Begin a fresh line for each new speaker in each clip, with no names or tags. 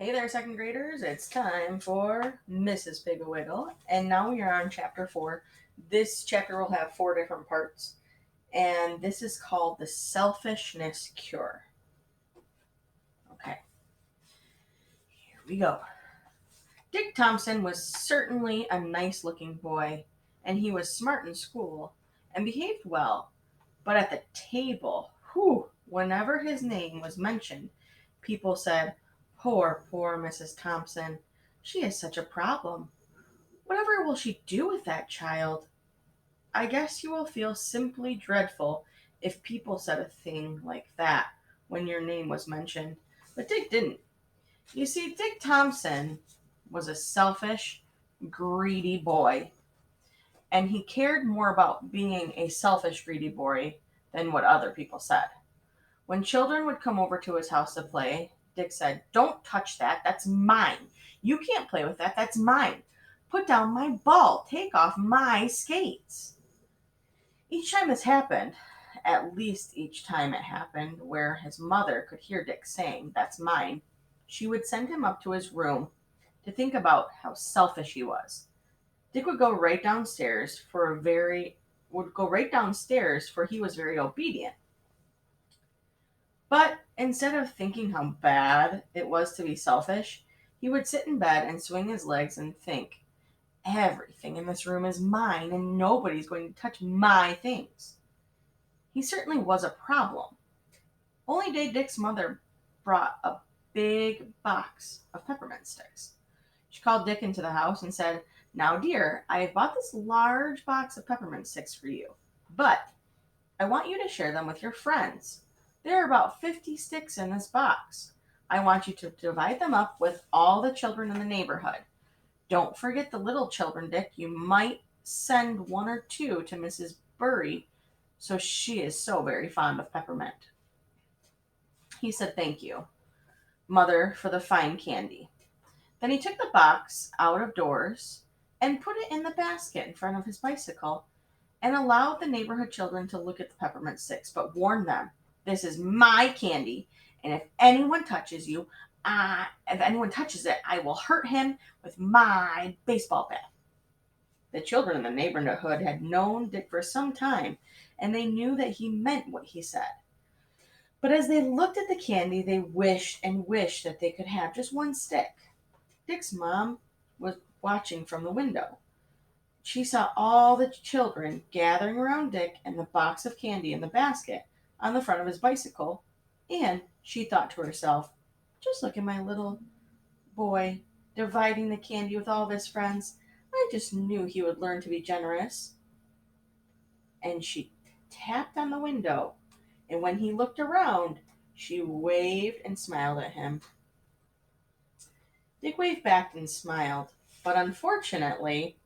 Hey there, second graders. It's time for Mrs. Piggle-Wiggle. And now we are on chapter 4. This chapter will have 4 different parts. And this is called the Selfishness Cure. Okay, here we go. Dick Thompson was certainly a nice looking boy, and he was smart in school and behaved well. But at the table, whenever his name was mentioned, people said, poor Mrs. Thompson. She is such a problem. Whatever will she do with that child? I guess you will feel simply dreadful if people said a thing like that when your name was mentioned. But Dick didn't. You see, Dick Thompson was a selfish, greedy boy, and he cared more about being a selfish, greedy boy than what other people said. When children would come over to his house to play, Dick said, "Don't touch that. That's mine. You can't play with that. That's mine. Put down my ball. Take off my skates." Each time this happened, at least each time it happened where his mother could hear Dick saying, "That's mine," she would send him up to his room to think about how selfish he was. Dick would go right downstairs for he was very obedient. But instead of thinking how bad it was to be selfish, he would sit in bed and swing his legs and think, "Everything in this room is mine and nobody's going to touch my things." He certainly was a problem. Only day Dick's mother brought a big box of peppermint sticks. She called Dick into the house and said, "Now, dear, I have bought this large box of peppermint sticks for you, but I want you to share them with your friends. There are about 50 sticks in this box. I want you to divide them up with all the children in the neighborhood. Don't forget the little children, Dick. You might send one or two to Mrs. Bury, so she is so very fond of peppermint." He said thank you, Mother, for the fine candy. Then he took the box out of doors and put it in the basket in front of his bicycle and allowed the neighborhood children to look at the peppermint sticks, but warned them, "This is my candy, and if anyone touches it, I will hurt him with my baseball bat." The children in the neighborhood had known Dick for some time, and they knew that he meant what he said. But as they looked at the candy, they wished and wished that they could have just one stick. Dick's mom was watching from the window. She saw all the children gathering around Dick and the box of candy in the basket on the front of his bicycle, and she thought to herself, "Just look at my little boy dividing the candy with all of his friends. I just knew he would learn to be generous." And she tapped on the window, and when he looked around, she waved and smiled at him. Dick waved back and smiled, but unfortunately,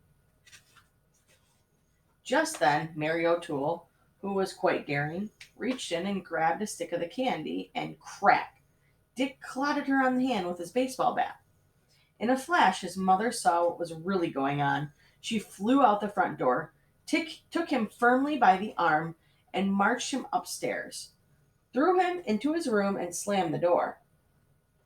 just then Mary O'Toole, who was quite daring, reached in and grabbed a stick of the candy, and crack! Dick clotted her on the hand with his baseball bat. In a flash, his mother saw what was really going on. She flew out the front door, took him firmly by the arm, and marched him upstairs, threw him into his room, and slammed the door.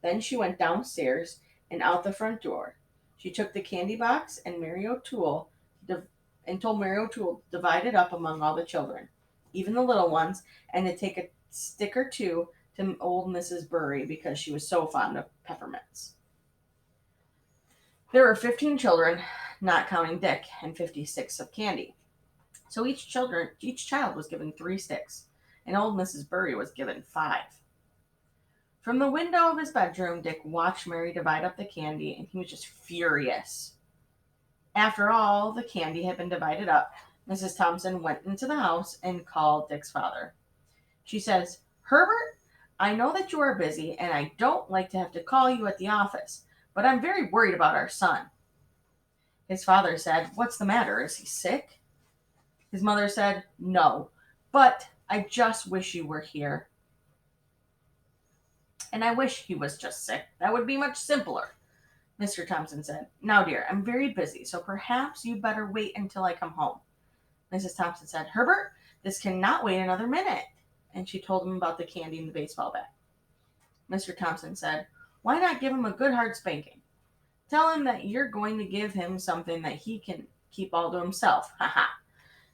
Then she went downstairs and out the front door. She took the candy box and told Mary O'Toole to divide it up among all the children, even the little ones, and to take a stick or two to old Mrs. Bury because she was so fond of peppermints. There were 15 children, not counting Dick, and 50 sticks of candy. So each child was given 3 sticks, and old Mrs. Bury was given 5. From the window of his bedroom, Dick watched Mary divide up the candy, and he was just furious. After all the candy had been divided up, Mrs. Thompson went into the house and called Dick's father. She says, "Herbert, I know that you are busy, and I don't like to have to call you at the office, but I'm very worried about our son." His father said, "What's the matter? Is he sick?" His mother said, "No, but I just wish you were here. And I wish he was just sick. That would be much simpler." Mr. Thompson said, "Now, dear, I'm very busy, so perhaps you better wait until I come home." Mrs. Thompson said, "Herbert, this cannot wait another minute." And she told him about the candy and the baseball bat. Mr. Thompson said, Why not give him a good hard spanking? Tell him that you're going to give him something that he can keep all to himself. Ha ha.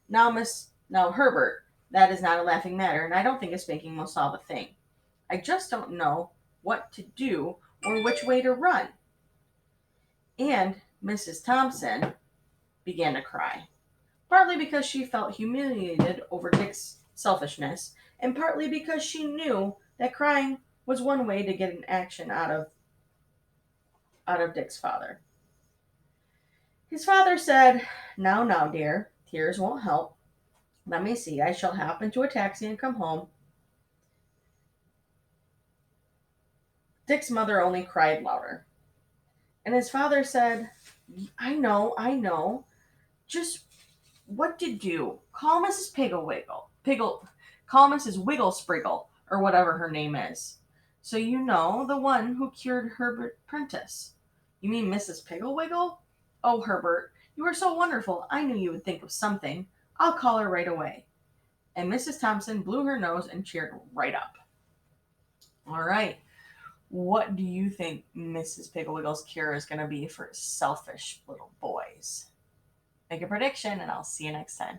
Now Herbert, that is not a laughing matter, and I don't think a spanking will solve a thing. I just don't know what to do or which way to run. And Mrs. Thompson began to cry, partly because she felt humiliated over Dick's selfishness, and partly because she knew that crying was one way to get an action out of Dick's father. His father said, "Now, now, dear, tears won't help. Let me see, I shall hop into a taxi and come home." Dick's mother only cried louder. And his father said, I know. Just what to do. Call Mrs. Call Mrs. Wiggle Spriggle, or whatever her name is. So you know, the one who cured Herbert Prentice. You mean Mrs. Piggle-Wiggle? Oh, Herbert, you are so wonderful. I knew you would think of something. I'll call her right away. And Mrs. Thompson blew her nose and cheered right up. All right. What do you think Mrs. Piggle-Wiggle's cure is going to be for selfish little boys? Make a prediction, and I'll see you next time.